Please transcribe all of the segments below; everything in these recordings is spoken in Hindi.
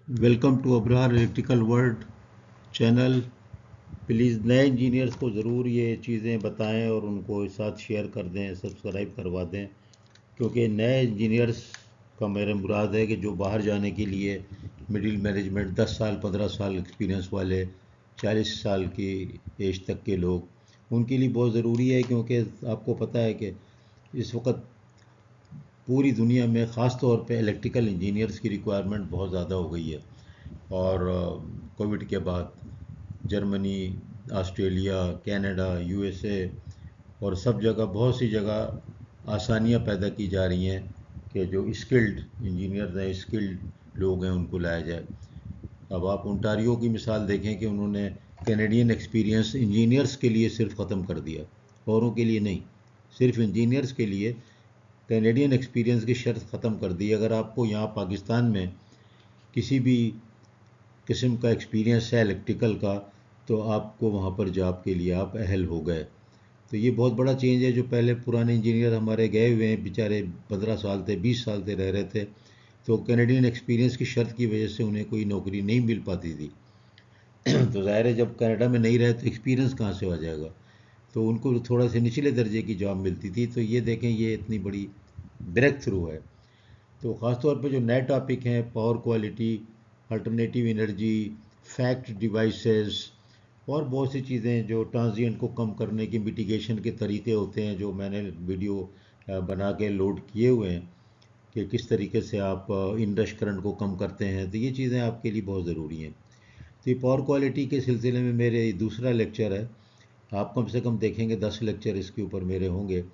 Welcome to Abrar electrical world channel. Please नए इंजीनियर्स को ज़रूर ये चीज़ें बताएं और उनको साथ शेयर कर दें, सब्सक्राइब करवा दें, क्योंकि नए इंजीनियर्स का मेरा मुराद है कि जो बाहर जाने के लिए मिडिल मैनेजमेंट 10 साल 15 साल एक्सपीरियंस वाले, 40 साल की एज तक के लोग, उनके लिए बहुत ज़रूरी है। क्योंकि आपको पता है कि इस वक्त पूरी दुनिया में ख़ास तौर पे इलेक्ट्रिकल इंजीनियर्स की रिक्वायरमेंट बहुत ज़्यादा हो गई है। और कोविड के बाद जर्मनी, ऑस्ट्रेलिया, कनाडा, यूएसए और सब जगह, बहुत सी जगह आसानियां पैदा की जा रही हैं कि जो स्किल्ड इंजीनियर हैं, स्किल्ड लोग हैं, उनको लाया जाए। अब आप ओंटारियो की मिसाल देखें कि उन्होंने कैनेडियन एक्सपीरियंस इंजीनियर्स के लिए सिर्फ ख़त्म कर दिया, औरों के लिए नहीं, सिर्फ इंजीनियर्स के लिए कैनेडियन एक्सपीरियंस की शर्त ख़त्म कर दी। अगर आपको यहाँ पाकिस्तान में किसी भी किस्म का एक्सपीरियंस है इलेक्ट्रिकल का, तो आपको वहाँ पर जॉब के लिए आप अहल हो गए। तो ये बहुत बड़ा चेंज है। जो पहले पुराने इंजीनियर हमारे गए हुए हैं बेचारे, 15 साल थे, 20 साल से रह रहे थे, तो कैनेडियन एक्सपीरियंस की शर्त की वजह से उन्हें कोई नौकरी नहीं मिल पाती थी। तो ज़ाहिर है जब कनाडा में नहीं रहे तो एक्सपीरियंस कहाँ से आ जाएगा। तो उनको थोड़ा से निचले दर्जे की जॉब मिलती थी। तो ये देखें, ये इतनी बड़ी ब्रेक थ्रू है। तो ख़ास तौर पे जो नए टॉपिक हैं, power quality, alternative energy, fact devices और बहुत सी चीज़ें जो ट्रांजिएंट को कम करने की मिटिगेशन के तरीके होते हैं, जो मैंने वीडियो बना के लोड किए हुए हैं कि किस तरीके से आप इनरश करंट को कम करते हैं। तो ये चीज़ें आपके लिए बहुत ज़रूरी हैं। तो ये पावर क्वालिटी के सिलसिले में मेरे दूसरा लेक्चर है। आप कम से कम देखेंगे 10 लेक्चर इसके ऊपर मेरे होंगे।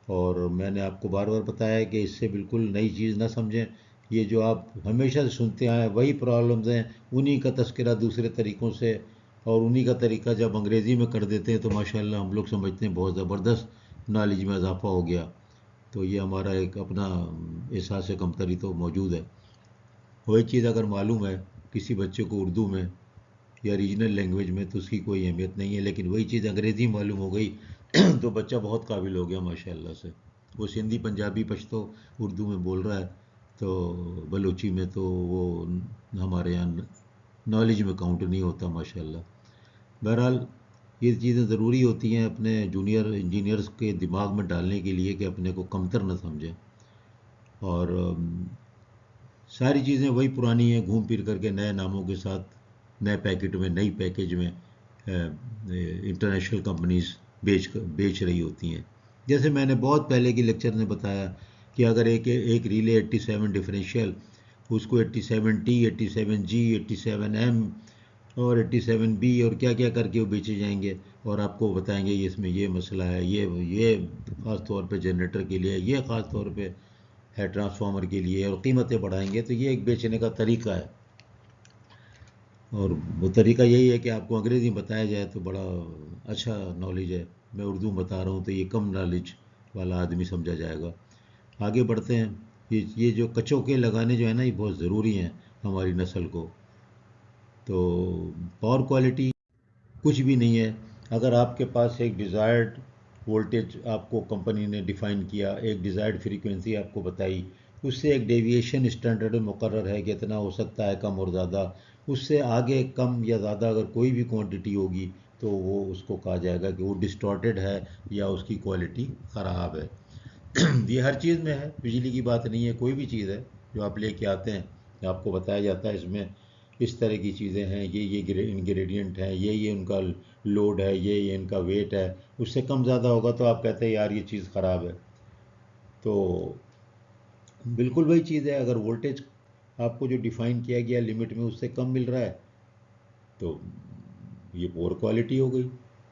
और मैंने आपको बार बार बताया है कि इससे बिल्कुल नई चीज़ ना समझें। ये जो आप हमेशा से सुनते आए वही प्रॉब्लम्स हैं, उन्हीं का तस्करा दूसरे तरीक़ों से, और उन्हीं का तरीका जब अंग्रेज़ी में कर देते हैं तो माशाल्लाह हम लोग समझते हैं बहुत ज़बरदस्त नॉलेज में इजाफा हो गया। तो ये हमारा एक अपना एहसास कमतरी तो मौजूद है। वही चीज़ अगर मालूम है किसी बच्चे को उर्दू में या रीजनल लैंग्वेज में, तो उसकी कोई अहमियत नहीं है। लेकिन वही चीज़ अंग्रेज़ी मालूम हो गई तो बच्चा बहुत काबिल हो गया माशाल्लाह से। वो सिंधी, पंजाबी, पश्तो, उर्दू में बोल रहा है, तो बलूची में तो वो हमारे यहाँ नॉलेज में काउंट नहीं होता माशाल्लाह। बहरहाल ये चीज़ें ज़रूरी होती हैं अपने जूनियर इंजीनियर्स के दिमाग में डालने के लिए कि अपने को कमतर न समझें। और सारी चीज़ें वही पुरानी हैं, घूम फिर करके नए नामों के साथ, नए पैकेट में, नई पैकेज में इंटरनेशनल कंपनीज बेच रही होती हैं। जैसे मैंने बहुत पहले के लेक्चर में बताया कि अगर एक रिले 87 डिफरेंशियल, उसको 87T, 87G, 87M और 87B और क्या क्या करके वो बेचे जाएंगे, और आपको बताएंगे ये इसमें ये मसला है, ये ख़ास तौर पे जनरेटर के लिए, ये ख़ास तौर पे है ट्रांसफार्मर के लिए, और कीमतें बढ़ाएंगे। तो ये एक बेचने का तरीका है। और वो तरीका यही है कि आपको अंग्रेज़ी में बताया जाए तो बड़ा अच्छा नॉलेज है, मैं उर्दू में बता रहा हूँ तो ये कम नॉलेज वाला आदमी समझा जाएगा। आगे बढ़ते हैं। ये जो कचौके लगाने जो है ना, ये बहुत ज़रूरी हैं हमारी नस्ल को। तो पावर क्वालिटी कुछ भी नहीं है। अगर आपके पास एक डिज़ायर्ड वोल्टेज आपको कंपनी ने डिफ़ाइन किया, एक डिज़ायर्ड फ्रीक्वेंसी आपको बताई, उससे एक डेविएशन स्टैंडर्ड मुकर्रर है कि इतना हो सकता है कम और ज़्यादा, उससे आगे कम या ज़्यादा अगर कोई भी क्वांटिटी होगी तो वो उसको कहा जाएगा कि वो डिस्टॉर्टेड है या उसकी क्वालिटी ख़राब है। ये हर चीज़ में है, बिजली की बात नहीं है, कोई भी चीज़ है जो आप लेके आते हैं आपको बताया जाता है इसमें इस तरह की चीज़ें हैं, ये इंग्रेडिएंट हैं, ये उनका लोड है, ये इनका वेट है। उससे कम ज़्यादा होगा तो आप कहते हैं यार ये चीज़ ख़राब है। तो बिल्कुल वही चीज़ है, अगर वोल्टेज आपको जो डिफ़ाइन किया गया लिमिट में उससे कम मिल रहा है तो ये पुअर क्वालिटी हो गई।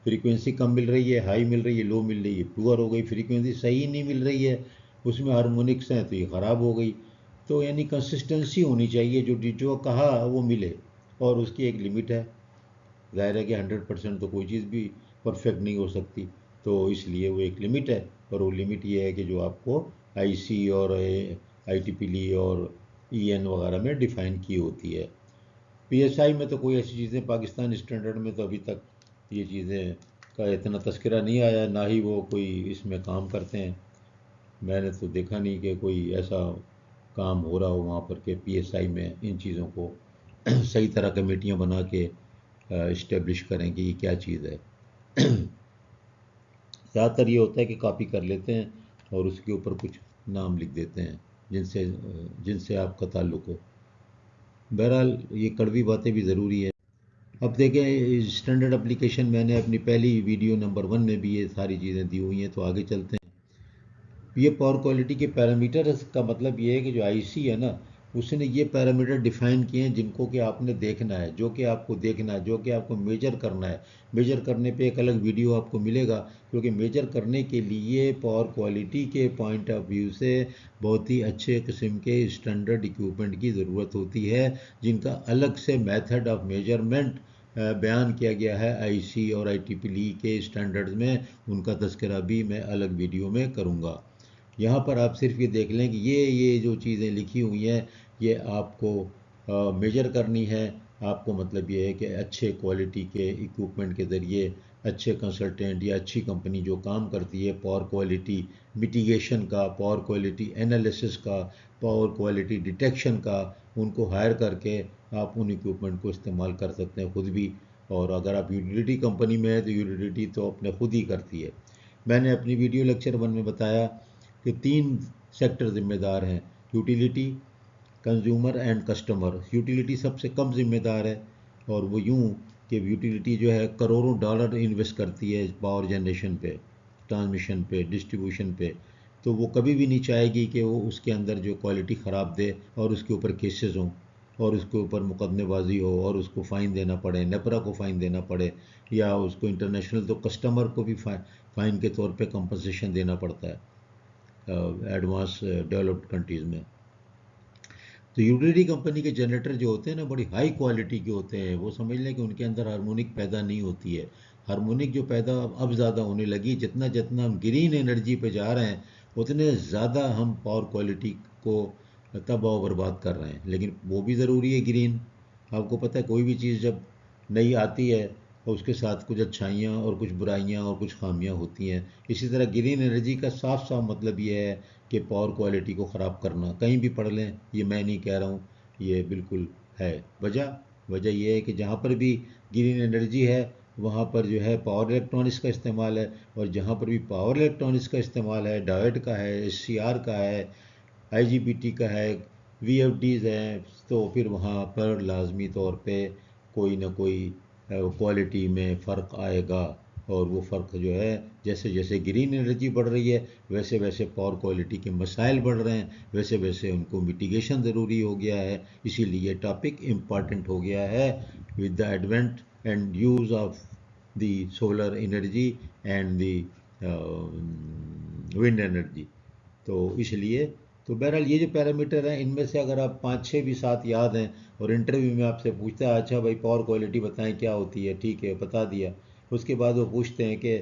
फ्रीक्वेंसी कम मिल रही है, हाई मिल रही है, लो मिल रही है, पुअर हो गई। फ्रीक्वेंसी सही नहीं मिल रही है, उसमें हार्मोनिक्स हैं, तो ये ख़राब हो गई। तो यानी कंसिस्टेंसी होनी चाहिए, जो कहा वो मिले, और उसकी एक लिमिट है। ज़ाहिर है कि 100% तो कोई चीज़ भी परफेक्ट नहीं हो सकती, तो इसलिए वो एक लिमिट है। और वो लिमिट ये है कि जो आपको आईसी और आईटीपीली और ईएन वगैरह में डिफ़ाइन की होती है। पीएसआई में तो कोई ऐसी चीज़ें, पाकिस्तान स्टैंडर्ड में तो अभी तक ये चीज़ें का इतना तस्करा नहीं आया, ना ही वो कोई इसमें काम करते हैं। मैंने तो देखा नहीं कि कोई ऐसा काम हो रहा हो वहाँ पर के PSI में इन चीज़ों को सही तरह कमेटियाँ बना के इस्टेब्लिश करें कि ये क्या चीज़ है। ज़्यादातर ये होता है कि कॉपी कर लेते हैं और उसके ऊपर कुछ नाम लिख देते हैं जिनसे जिनसे आपका ताल्लुक़ हो। बहरहाल ये कड़वी बातें भी ज़रूरी है। अब देखें स्टैंडर्ड एप्लीकेशन मैंने अपनी पहली वीडियो नंबर 1 में भी ये सारी चीज़ें दी हुई हैं, तो आगे चलते हैं। ये पावर क्वालिटी के पैरामीटर्स का मतलब ये है कि जो आईसी है ना, उसने ये पैरामीटर डिफाइन किए हैं जिनको कि आपने देखना है, जो कि आपको देखना है, जो कि आपको मेजर करना है। मेजर करने पे एक अलग वीडियो आपको मिलेगा, क्योंकि मेजर करने के लिए पावर क्वालिटी के पॉइंट ऑफ व्यू से बहुत ही अच्छे किस्म के स्टैंडर्ड इक्विपमेंट की ज़रूरत होती है, जिनका अलग से मेथड ऑफ मेजरमेंट बयान किया गया है आईसी और IEEE के स्टैंडर्ड्स में। उनका तज़किरा भी मैं अलग वीडियो में करूँगा। यहाँ पर आप सिर्फ ये देख लें कि ये जो चीज़ें लिखी हुई हैं ये आपको मेजर करनी है। आपको मतलब ये है कि अच्छे क्वालिटी के इक्विपमेंट के ज़रिए अच्छे कंसल्टेंट या अच्छी कंपनी जो काम करती है पावर क्वालिटी मिटिगेशन का, पावर क्वालिटी एनालिसिस का, पावर क्वालिटी डिटेक्शन का, उनको हायर करके आप उन इक्विपमेंट को इस्तेमाल कर सकते हैं खुद भी। और अगर आप यूटिलिटी कंपनी में है तो यूटिलिटी तो अपने खुद ही करती है। मैंने अपनी वीडियो लेक्चर 1 में बताया कि 3 सेक्टर ज़िम्मेदार हैं, utility, consumer and customer. Utility सबसे कम ज़िम्मेदार है, और वो यूँ कि यूटिलिटी जो है करोड़ों डॉलर इन्वेस्ट करती है पावर जनरेशन पे, ट्रांसमिशन पे, डिस्ट्रीब्यूशन पे, तो वो कभी भी नहीं चाहेगी कि वो उसके अंदर जो क्वालिटी ख़राब दे और उसके ऊपर केसेस हों और उसके ऊपर मुकदमेबाजी हो और उसको फ़ाइन देना पड़े, नेपरा को फ़ाइन देना पड़े, या उसको इंटरनेशनल तो कस्टमर को भी फ़ाइन के तौर पे कंपनसेशन देना पड़ता है एडवांस डेवलप्ड कंट्रीज़ में। तो यूटिलिटी कंपनी के जनरेटर जो होते हैं ना, बड़ी हाई क्वालिटी के होते हैं। वो समझ लें कि उनके अंदर हार्मोनिक पैदा नहीं होती है। हार्मोनिक जो पैदा अब ज़्यादा होने लगी, जितना जितना हम ग्रीन एनर्जी पे जा रहे हैं उतने ज़्यादा हम पावर क्वालिटी को तबाह व बर्बाद कर रहे हैं। लेकिन वो भी ज़रूरी है ग्रीन। आपको पता है कोई भी चीज़ जब नई आती है और उसके साथ कुछ अच्छाइयाँ और कुछ बुराइयाँ और कुछ खामियाँ होती हैं। इसी तरह ग्रीन एनर्जी का साफ साफ मतलब ये है कि पावर क्वालिटी को ख़राब करना। कहीं भी पढ़ लें, ये मैं नहीं कह रहा हूँ, ये बिल्कुल है। वजह यह है कि जहाँ पर भी ग्रीन एनर्जी है वहाँ पर जो है पावर इलेक्ट्रॉनिक्स का इस्तेमाल है, और जहाँ पर भी पावर इलेक्ट्रॉनिक्स का इस्तेमाल है, डायोड का है, SCR का है, IGBT का है, VFDs हैं, तो फिर वहाँ पर लाजमी तौर पे कोई ना कोई क्वालिटी में फ़र्क आएगा। और वो फ़र्क जो है, जैसे जैसे ग्रीन एनर्जी बढ़ रही है वैसे वैसे पावर क्वालिटी के मसाइल बढ़ रहे हैं, वैसे वैसे उनको मिटिगेशन ज़रूरी हो गया है। इसीलिए टॉपिक इम्पॉर्टेंट हो गया है with the advent and use of the solar energy and the wind energy. तो इसलिए तो बहरहाल ये जो पैरामीटर हैं इनमें से अगर आप 5-6 भी साथ याद हैं और इंटरव्यू में आपसे पूछता है अच्छा भाई पावर क्वालिटी बताएं क्या होती है, ठीक है बता दिया। उसके बाद वो पूछते हैं कि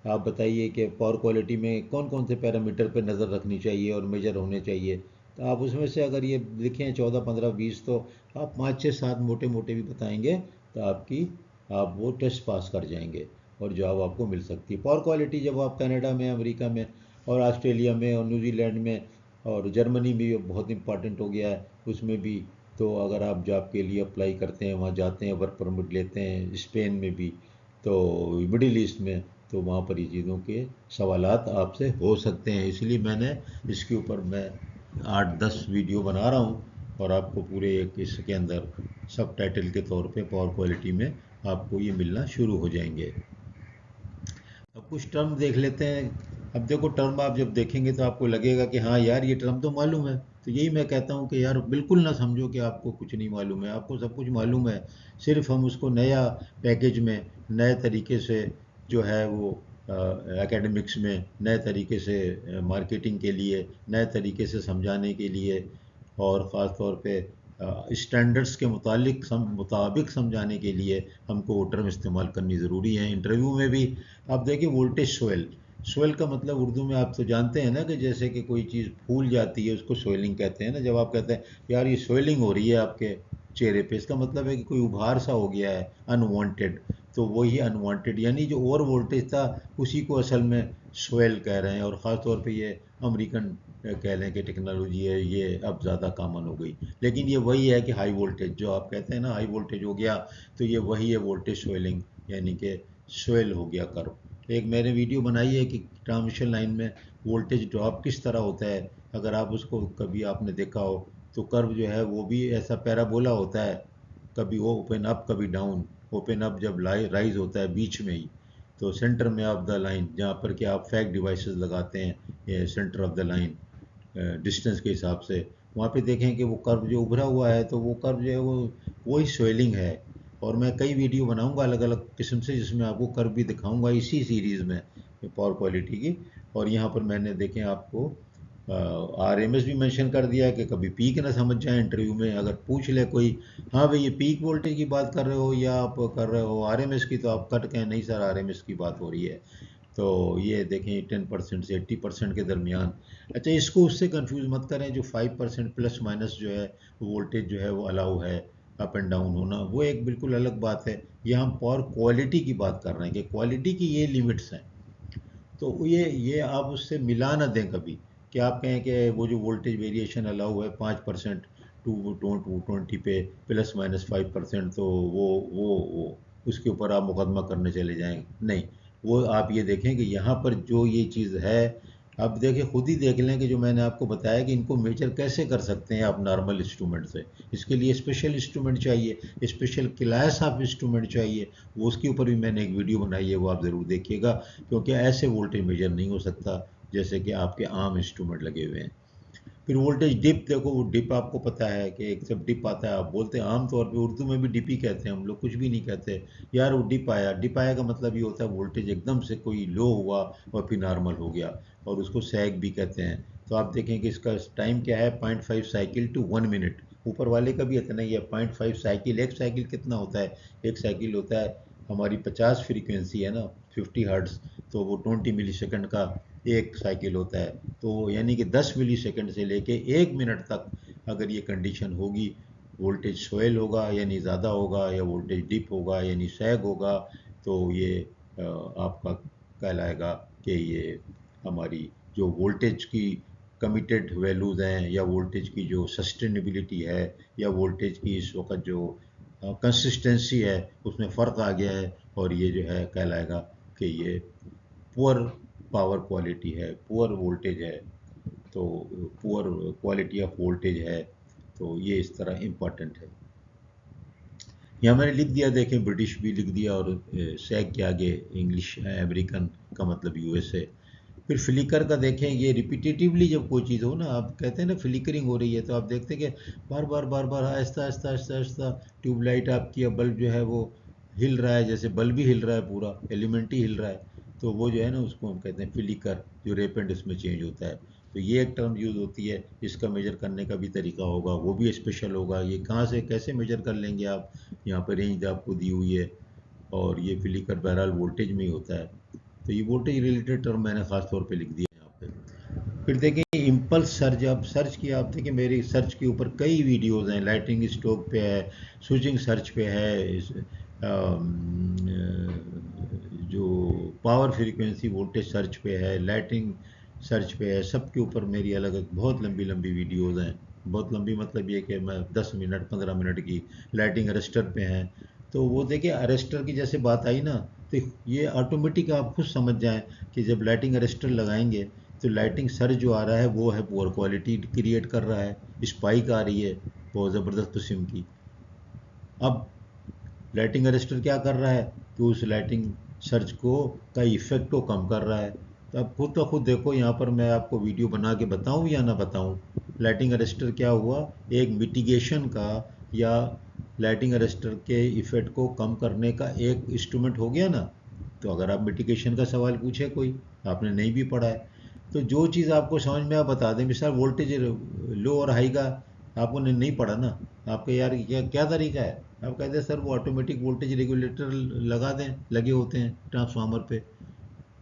आप बताइए कि पावर क्वालिटी में कौन कौन से पैरामीटर पर नज़र रखनी चाहिए और मेजर होने चाहिए। तो आप उसमें से अगर ये लिखें 14, 15, 20, तो आप 5-6-7 मोटे मोटे भी बताएंगे तो आप वो टेस्ट पास कर जाएंगे और जॉब आपको मिल सकती है। पावर क्वालिटी जब आप कनाडा में, अमेरिका में और ऑस्ट्रेलिया में और न्यूजीलैंड में और जर्मनी भी बहुत इंपॉर्टेंट हो गया है उसमें भी। तो अगर आप जॉब के लिए अप्लाई करते हैं, वहाँ जाते हैं, वर्क परमिट लेते हैं, स्पेन में भी, तो मिडिल ईस्ट में, तो वहाँ पर ये चीज़ों के सवालात आपसे हो सकते हैं। इसलिए मैंने इसके ऊपर मैं 8-10 वीडियो बना रहा हूँ और आपको पूरे एक इसके अंदर सब टाइटल के तौर पे पावर क्वालिटी में आपको ये मिलना शुरू हो जाएंगे। अब कुछ टर्म देख लेते हैं। अब देखो टर्म आप जब देखेंगे तो आपको लगेगा कि हाँ यार ये टर्म तो मालूम है। तो यही मैं कहता हूँ कि यार बिल्कुल ना समझो कि आपको कुछ नहीं मालूम है, आपको सब कुछ मालूम है। सिर्फ हम उसको नया पैकेज में नए तरीके से जो है वो एकेडमिक्स में नए तरीके से मार्केटिंग के लिए, नए तरीके से समझाने के लिए और ख़ास तौर पे स्टैंडर्ड्स के मुताबिक समझाने के लिए हमको वो टर्म इस्तेमाल करनी ज़रूरी है। इंटरव्यू में भी आप देखिए वोल्टेज स्वेल, स्वेल का मतलब उर्दू में आप तो जानते हैं ना कि जैसे कि कोई चीज़ फूल जाती है उसको स्वेलिंग कहते हैं ना। जब आप कहते हैं यार ये स्वेलिंग हो रही है आपके चेहरे पे, इसका मतलब है कि कोई उभार सा हो गया है अनवांटेड। तो वही अनवांटेड यानी जो ओवर वोल्टेज था उसी को असल में स्वेल कह रहे हैं। और ख़ास तौर पे ये अमेरिकन कह लें कि टेक्नोलॉजी है ये अब ज़्यादा कॉमन हो गई। लेकिन ये वही है कि हाई वोल्टेज जो आप कहते हैं ना, हाई वोल्टेज हो गया तो ये वही है वोल्टेज स्वेलिंग, यानी कि स्वेल हो गया कर्व। एक मैंने वीडियो बनाई है कि ट्रांसमिशन लाइन में वोल्टेज ड्रॉप किस तरह होता है। अगर आप उसको कभी आपने देखा हो तो कर्व जो है वो भी ऐसा पैराबोला होता है, कभी वो ओपन अप कभी डाउन। ओपन अप जब राइज होता है बीच में ही, तो सेंटर में ऑफ द लाइन जहाँ पर कि आप फैक डिवाइसेस लगाते हैं, ये centre of the line distance के हिसाब से, वहाँ पे देखें कि वो कर्व जो उभरा हुआ है तो वो कर्व जो है वो वही स्वेलिंग है। और मैं कई वीडियो बनाऊंगा अलग अलग किस्म से जिसमें आपको कर्व भी दिखाऊंगा इसी सीरीज़ में पावर क्वालिटी की। और यहाँ पर मैंने देखें आपको RMS भी मेंशन कर दिया है कि कभी पीक ना समझ जाए इंटरव्यू में, अगर पूछ ले कोई हाँ भाई ये पीक वोल्टेज की बात कर रहे हो या आप कर रहे हो RMS की, तो आप कट कहें नहीं सर RMS की बात हो रही है। तो ये देखें 10% से 80% के दरमियान। अच्छा, इसको उससे कंफ्यूज मत करें जो 5% प्लस माइनस जो है वोल्टेज जो है वो अलाउ है अप एंड डाउन होना, वो एक बिल्कुल अलग बात है। ये हम पावर क्वालिटी की बात कर रहे हैं कि क्वालिटी की ये लिमिट्स हैं। तो ये आप उससे मिला ना दें कभी कि आप कहें कि वो जो वोल्टेज वेरिएशन अलाउ है 5% टू 20 पे ±5%, तो वो उसके ऊपर आप मुकदमा करने चले जाएं। नहीं, वो आप ये देखें कि यहाँ पर जो ये चीज़ है, आप देखें खुद ही देख लें कि जो मैंने आपको बताया कि इनको मेजर कैसे कर सकते हैं आप नॉर्मल इंस्ट्रूमेंट से। इसके लिए स्पेशल इंस्ट्रूमेंट चाहिए, स्पेशल क्लास ऑफ इंस्ट्रूमेंट चाहिए। वो उसके ऊपर भी मैंने एक वीडियो बनाई है, वो आप ज़रूर देखिएगा, क्योंकि ऐसे वोल्टेज मेजर नहीं हो सकता जैसे कि आपके आम इंस्ट्रूमेंट लगे हुए हैं। फिर वोल्टेज डिप देखो, वो डिप आपको पता है कि एक सब डिप आता है, आप बोलते हैं आमतौर पे उर्दू में भी डिप ही कहते हैं हम लोग, कुछ भी नहीं कहते यार वो डिप आया। डिप आया का मतलब ये होता है वोल्टेज एकदम से कोई लो हुआ और फिर नॉर्मल हो गया, और उसको सैग भी कहते हैं। तो आप देखें कि इसका टाइम क्या है, 0.5 साइकिल टू 1 मिनट। ऊपर वाले का भी इतना ही है 0.5 साइकिल। एक साइकिल कितना होता है, एक साइकिल होता है हमारी 50 फ्रीक्वेंसी है ना, 50 हर्ट्ज, तो वो 20 मिली सेकेंड का एक साइकिल होता है। तो यानी कि 10 मिली सेकेंड से लेके 1 मिनट तक अगर ये कंडीशन होगी, वोल्टेज स्वेल होगा यानी ज़्यादा होगा, या वोल्टेज डिप होगा यानी सैग होगा, तो ये आपका कहलाएगा कि ये हमारी जो वोल्टेज की कमिटेड वैल्यूज़ हैं, या वोल्टेज की जो सस्टेनेबिलिटी है, या वोल्टेज की इस वक्त जो कंसिस्टेंसी है उसमें फ़र्क आ गया है, और ये जो है कहलाएगा कि ये पुअर पावर क्वालिटी है, पुअर वोल्टेज है, तो पुअर क्वालिटी ऑफ वोल्टेज है। तो ये इस तरह इम्पॉर्टेंट है। यहाँ मैंने लिख दिया, देखें ब्रिटिश भी लिख दिया, और सैग के आगे इंग्लिश अमेरिकन का मतलब USA। फिर फ्लिकर का देखें, ये रिपीटेटिवली जब कोई चीज़ हो ना, आप कहते हैं ना फ्लिकरिंग हो रही है, तो आप देखते हैं कि बार बार आहिस्ता आहिस्ता आहिस्ता आहिस्ता ट्यूबलाइट आपकी या बल्ब जो है वो हिल रहा है, जैसे बल्ब ही हिल रहा है, पूरा एलिमेंट ही हिल रहा है। तो वो जो है ना उसको हम कहते हैं फ्लिकर, जो रेप एंड इसमें चेंज होता है। तो ये एक टर्म यूज़ होती है। इसका मेजर करने का भी तरीका होगा, वो भी स्पेशल होगा। ये कहाँ से कैसे मेजर कर लेंगे आप, यहाँ पर रेंज आपको दी हुई है, और ये फ्लिकर बहरहाल वोल्टेज में ही होता है। तो ये वोल्टेज रिलेटेड टर्म मैंने खास तौर पे लिख दिया है यहाँ पे। फिर देखिए इम्पल्स सर्ज, अब सर्च किया, आप देखिए मेरी सर्च के ऊपर कई वीडियोस हैं, लाइटिंग स्ट्रोक पे है, स्विचिंग सर्च पे है, जो पावर फ्रीक्वेंसी वोल्टेज सर्च पे है, लाइटिंग सर्च पे है, सब के ऊपर मेरी अलग अलग बहुत लंबी लंबी वीडियोस हैं। बहुत लंबी मतलब ये कि मैं 10 मिनट 15 मिनट की लाइटिंग अरेस्टर पे हैं। तो वो देखिए अरेस्टर की जैसे बात आई ना, तो ये ऑटोमेटिक आप खुद समझ जाएं कि जब लाइटिंग अरेस्टर लगाएंगे तो लाइटिंग सर्ज जो आ रहा है वो है पुअर क्वालिटी क्रिएट कर रहा है, स्पाइक आ रही है बहुत ज़बरदस्त किस्म की। अब लाइटिंग अरेस्टर क्या कर रहा है कि उस लाइटिंग सर्च को का इफेक्ट को कम कर रहा है। तो अब खुद तो खुद देखो, यहाँ पर मैं आपको वीडियो बना के बताऊँ या ना बताऊँ, लाइटिंग अरेस्टर क्या हुआ, एक मिटिगेशन का या लाइटिंग अरेस्टर के इफेक्ट को कम करने का एक इंस्ट्रूमेंट हो गया ना। तो अगर आप मिटिगेशन का सवाल पूछे कोई, आपने नहीं भी पढ़ा है, तो जो चीज़ आपको समझ में आप बता दें, मिसाल वोल्टेज लो और हाई का आपको नहीं पढ़ा ना, आपके यार क्या क्या तरीका है, आप कहते हैं सर वो ऑटोमेटिक वोल्टेज रेगुलेटर लगा दें, लगे होते हैं ट्रांसफार्मर पे,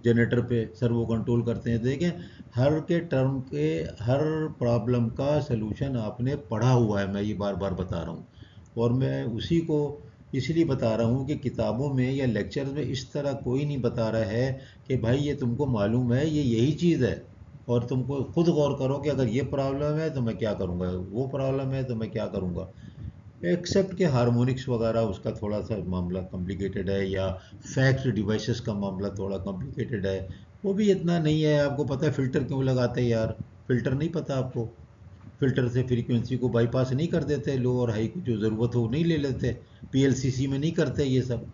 जनरेटर पे, सर वो कंट्रोल करते हैं। देखें हर के टर्म के हर प्रॉब्लम का सलूशन आपने पढ़ा हुआ है, मैं ये बार बार बता रहा हूँ। और मैं उसी को इसलिए बता रहा हूँ कि किताबों में या लेक्चर में इस तरह कोई नहीं बता रहा है कि भाई ये तुमको मालूम है ये यही चीज़ है। और तुमको खुद गौर करो कि अगर ये प्रॉब्लम है तो मैं क्या करूँगा, वो प्रॉब्लम है तो मैं क्या करूँगा। एक्सेप्ट के हार्मोनिक्स वगैरह उसका थोड़ा सा मामला कॉम्प्लिकेटेड है, या फैक्ट डिवाइसेस का मामला थोड़ा कॉम्प्लिकेटेड है, वो भी इतना नहीं है। आपको पता है फ़िल्टर क्यों लगाते हैं यार? फ़िल्टर नहीं पता आपको? फ़िल्टर से फ्रीक्वेंसी को बाईपास नहीं कर देते, लो और हाई को जो ज़रूरत हो नहीं ले लेते, पीएलसीसी में नहीं करते ये सब।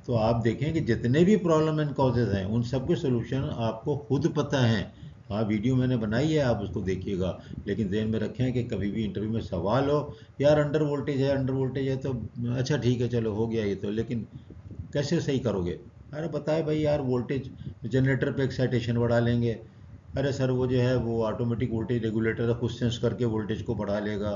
तो आप देखें कि जितने भी प्रॉब्लम एंड कॉजेज़ हैं उन सब के सोल्यूशन आपको खुद पता हैं। हाँ, वीडियो मैंने बनाई है, आप उसको देखिएगा, लेकिन ध्यान में रखें कि कभी भी इंटरव्यू में सवाल हो, यार अंडर वोल्टेज है तो अच्छा ठीक है चलो हो गया ये तो, लेकिन कैसे सही करोगे? अरे बताए भाई यार, वोल्टेज जनरेटर पे एक्साइटेशन बढ़ा लेंगे। अरे सर वो जो है वो ऑटोमेटिक वोल्टेज रेगुलेटर खुद सेंस करके वोल्टेज को बढ़ा लेगा।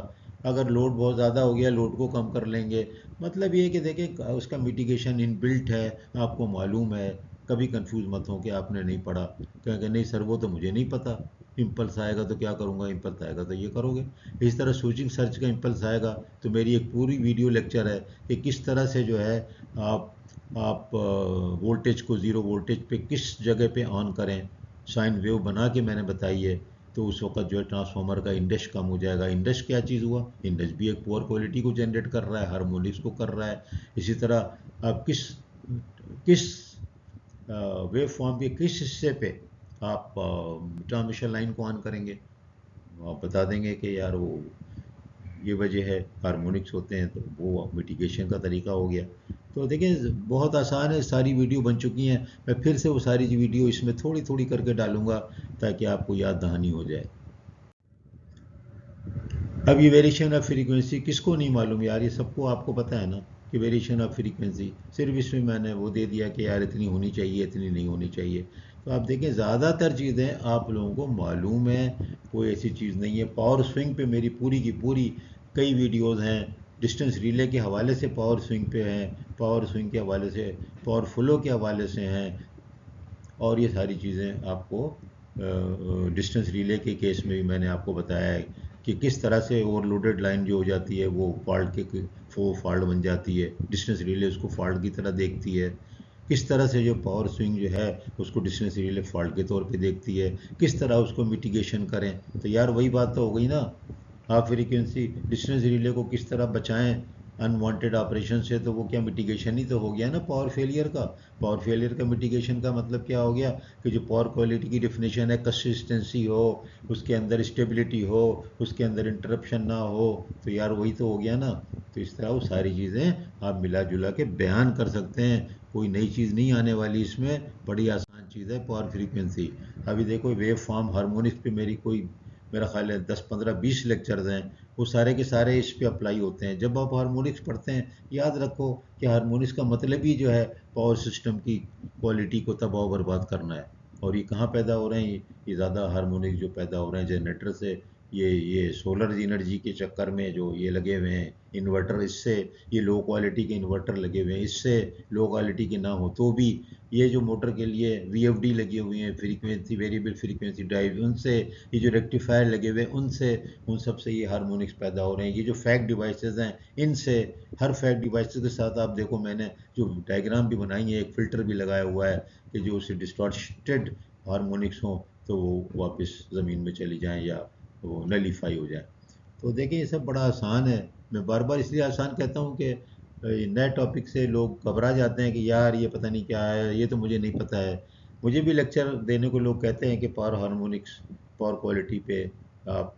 अगर लोड बहुत ज़्यादा हो गया लोड को कम कर लेंगे। मतलब ये कि देखिए उसका मिटिगेशन इनबिल्ट है, आपको मालूम है। कभी कंफ्यूज मत हो कि आपने नहीं पढ़ा, कहेंगे नहीं सर वो तो मुझे नहीं पता। इम्पल्स आएगा तो क्या करूँगा, इम्पल्स आएगा तो ये करोगे। इस तरह स्विचिंग सर्च का इम्पल्स आएगा तो मेरी एक पूरी वीडियो लेक्चर है कि किस तरह से जो है आप वोल्टेज को ज़ीरो वोल्टेज पे किस जगह पे ऑन करें, साइन वेव बना के मैंने बताई है। तो उस वक्त जो है ट्रांसफार्मर का इंडक्स कम हो जाएगा। इंडक्स क्या चीज़ हुआ? इंडक्स भी एक पुअर क्वालिटी को जनरेट कर रहा है, हार्मोनिक्स को कर रहा है। इसी तरह आप किस किस वेव फॉर्म के किस हिस्से पे आप ट्रांसमिशन लाइन को ऑन करेंगे, आप बता देंगे कि यार वो ये वजह है, हार्मोनिक्स होते हैं, तो वो मिटिगेशन का तरीका हो गया। तो देखिए बहुत आसान है, सारी वीडियो बन चुकी हैं। मैं फिर से वो सारी वीडियो इसमें थोड़ी थोड़ी करके डालूंगा ताकि आपको याद दहानी हो जाए। अब ये वेरिएशन ऑफ फ्रीक्वेंसी किसको नहीं मालूम यार, ये सबको आपको पता है ना कि वेरिएशन ऑफ फ्रीक्वेंसी, सिर्फ इसमें मैंने वो दे दिया कि यार इतनी होनी चाहिए इतनी नहीं होनी चाहिए। तो आप देखें ज़्यादातर चीज़ें आप लोगों को मालूम है, कोई ऐसी चीज़ नहीं है। पावर स्विंग पे मेरी पूरी की पूरी कई वीडियोज़ हैं, डिस्टेंस रिले के हवाले से पावर स्विंग पे हैं, पावर स्विंग के हवाले से, पावर फ्लो के हवाले से हैं। और ये सारी चीज़ें आपको डिस्टेंस रिले के केस में भी मैंने आपको बताया है कि किस तरह से ओवरलोडेड लाइन जो हो जाती है वो फॉल्ट के वो फॉल्ट बन जाती है, डिस्टेंस रिले उसको फॉल्ट की तरह देखती है। किस तरह से जो पावर स्विंग जो है उसको डिस्टेंस रिले फॉल्ट के तौर पे देखती है, किस तरह उसको मिटिगेशन करें। तो यार वही बात तो हो गई ना, हाफ फ्रीक्वेंसी डिस्टेंस रिले को किस तरह बचाएं अनवांटेड ऑपरेशन से, तो वो क्या मिटिगेशन ही तो हो गया ना पावर फेलियर का। पावर फेलियर का मिटिगेशन का मतलब क्या हो गया कि जो पावर क्वालिटी की डिफिनेशन है, कंसिस्टेंसी हो, उसके अंदर स्टेबिलिटी हो, उसके अंदर इंटरप्शन ना हो, तो यार वही तो हो गया ना। तो इस तरह वो सारी चीज़ें आप मिला जुला के बयान कर सकते हैं, कोई नई चीज़ नहीं आने वाली इसमें, बड़ी आसान चीज़ है पावर फ्रीक्वेंसी। अभी देखो वेव फॉर्म हार्मोनिक्स पे मेरी कोई मेरा ख्याल है 10 15 20 लेक्चर्स हैं, वो सारे के सारे इस पे अप्लाई होते हैं। जब आप हार्मोनिक्स पढ़ते हैं याद रखो कि हार्मोनिक्स का मतलब ही जो है पावर सिस्टम की क्वालिटी को तबाह बर्बाद करना है। और ये कहाँ पैदा हो रहे हैं, ये ज़्यादा हार्मोनिक्स जो पैदा हो रहे हैं जनरेटर से, ये सोलर एनर्जी के चक्कर में जो ये लगे हुए हैं इन्वर्टर, इससे ये लो क्वालिटी के इन्वर्टर लगे हुए हैं, इससे लो क्वालिटी के ना हो तो भी ये जो मोटर के लिए वीएफडी लगी हुई हैं, फ्रीक्वेंसी वेरिएबल फ्रीक्वेंसी ड्राइव, उनसे ये जो रेक्टिफायर लगे हुए हैं उनसे, उन सब से ये हार्मोनिक्स पैदा हो रहे हैं। ये जो फैक्ट डिवाइसेस हैं इनसे, हर फैक्ट डिवाइसेस के साथ आप देखो मैंने जो डायग्राम भी बनाई है, एक फ़िल्टर भी लगाया हुआ है कि जो उसे डिस्टॉर्टेड हार्मोनिक्स हो तो वो वापस ज़मीन में चली जाएँ या वो नलीफाई हो जाए। तो देखिए ये सब बड़ा आसान है। मैं बार बार इसलिए आसान कहता हूँ कि नए टॉपिक से लोग घबरा जाते हैं कि यार ये पता नहीं क्या है, ये तो मुझे नहीं पता है। मुझे भी लेक्चर देने को लोग कहते हैं कि पावर हार्मोनिक्स, पावर क्वालिटी पे आप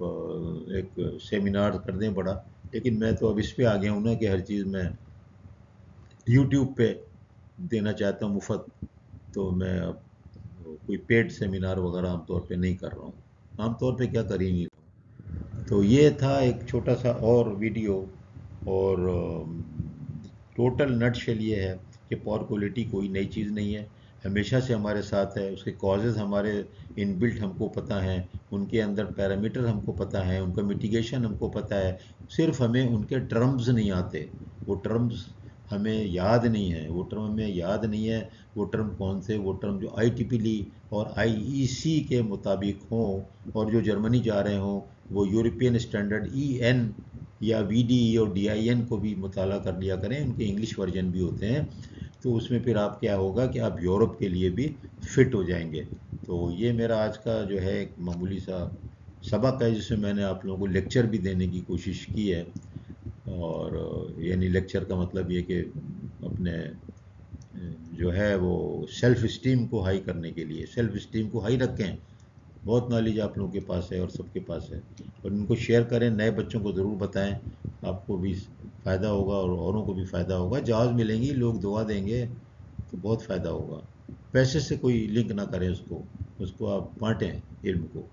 एक सेमिनार कर दें बड़ा, लेकिन मैं तो अब इस पे आ गया हूँ ना कि हर चीज़ मैं यूट्यूब पे देना चाहता हूँ मुफ्त। तो मैं अब कोई पेड सेमिनार वगैरह आमतौर पे नहीं कर रहा हूँ, आमतौर पे क्या कर ही नहीं रहा हूँ। तो ये था एक छोटा सा और वीडियो। और टोटल नटशेल ये है कि पावर क्वालिटी कोई नई चीज़ नहीं है, हमेशा से हमारे साथ है। उसके कॉजेज़ हमारे इनबिल्ट हमको पता हैं, उनके अंदर पैरामीटर हमको पता है, उनका मिटिगेशन हमको पता है, सिर्फ हमें उनके टर्म्स नहीं आते। वो टर्म्स हमें याद नहीं है, वो टर्म हमें याद नहीं है। वो टर्म कौन से? वो टर्म जो IEEE और IEC के मुताबिक हों, और जो जर्मनी जा रहे हों वो यूरोपियन स्टैंडर्ड EN या VDE और DIN को भी मुताला कर लिया करें, उनके इंग्लिश वर्जन भी होते हैं। तो उसमें फिर आप क्या होगा कि आप यूरोप के लिए भी फिट हो जाएंगे। तो ये मेरा आज का जो है एक मामूली सा सबक है, जिसमें मैंने आप लोगों को लेक्चर भी देने की कोशिश की है। और यानी लेक्चर का मतलब ये कि अपने जो है वो सेल्फ स्टीम को हाई करने के लिए, सेल्फ स्टीम को हाई रखें। बहुत नॉलेज आप लोगों के पास है और सबके पास है, और इनको शेयर करें, नए बच्चों को ज़रूर बताएं। आपको भी फ़ायदा होगा और औरों को भी फ़ायदा होगा। जहाज़ मिलेंगी, लोग दुआ देंगे तो बहुत फ़ायदा होगा। पैसे से कोई लिंक ना करें उसको, उसको आप बांटें इल्म को।